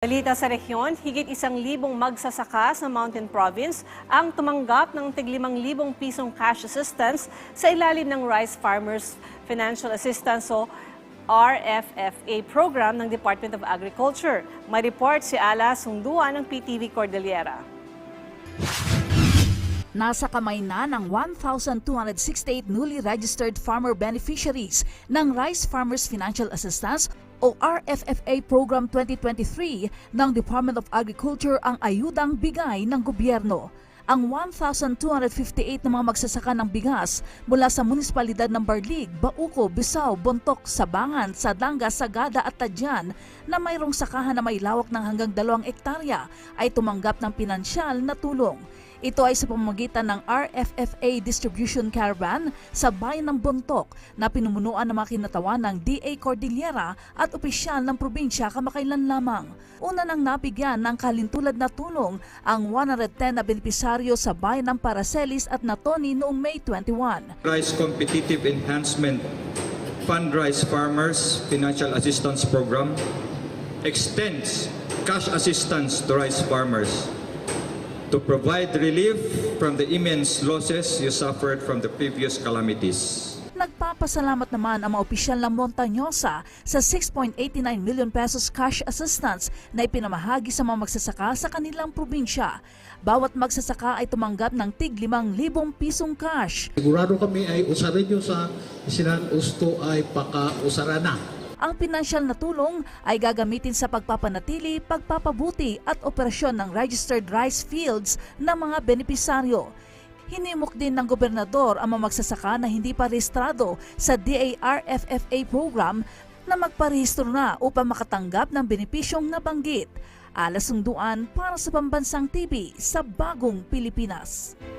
Balita sa rehiyon, higit 1,000 magsasaka sa Mountain Province ang tumanggap ng tig-5,000 pisong cash assistance sa ilalim ng Rice Farmers Financial Assistance o RFFA program ng Department of Agriculture. May report si Ala Sungduan ng PTV Cordillera. Nasa kamay na ng 1,268 newly registered farmer beneficiaries ng Rice Farmers Financial Assistance o RFFA Program 2023 ng Department of Agriculture ang ayudang bigay ng gobyerno. Ang 1,258 na mga magsasaka ng bigas mula sa munisipalidad ng Barlig, Bauco, Bisao, Bontoc, Sabangan, Sadanga, Sagada at Tadyan na mayroong sakahan na may lawak ng hanggang 2 hektarya ay tumanggap ng pinansyal na tulong. Ito ay sa pamamagitan ng RFFA Distribution Caravan sa bayan ng Bontoc na pinumunuan ng mga kinatawan ng DA Cordillera at opisyal ng probinsya kamakailan lamang. Una nang nabigyan ng kalintulad na tulong ang 110 na benepisaryo sa bayan ng Paracelis at Natoni noong May 21. Rice Competitive Enhancement Fund Rice Farmers Financial Assistance Program extends cash assistance to rice farmers to provide relief from the immense losses you suffered from the previous calamities. Nagpapasalamat naman ang mga opisyal ng Montañosa sa 6.89 million pesos cash assistance na ipinamahagi sa mga magsasaka sa kanilang probinsya. Bawat magsasaka ay tumanggap ng tig 5,000 pisong cash. Sigurado kami ay usarin nyo sa isinan usto ay paka-usarana. Ang pinansyal na tulong ay gagamitin sa pagpapanatili, pagpapabuti at operasyon ng registered rice fields ng mga benepisaryo. Hinimok din ng gobernador ang mga magsasaka na hindi pa rehistrado sa DARFFA program na magparehistro na upang makatanggap ng benepisyong nabanggit. Ala Sungduan para sa Pambansang TV sa Bagong Pilipinas.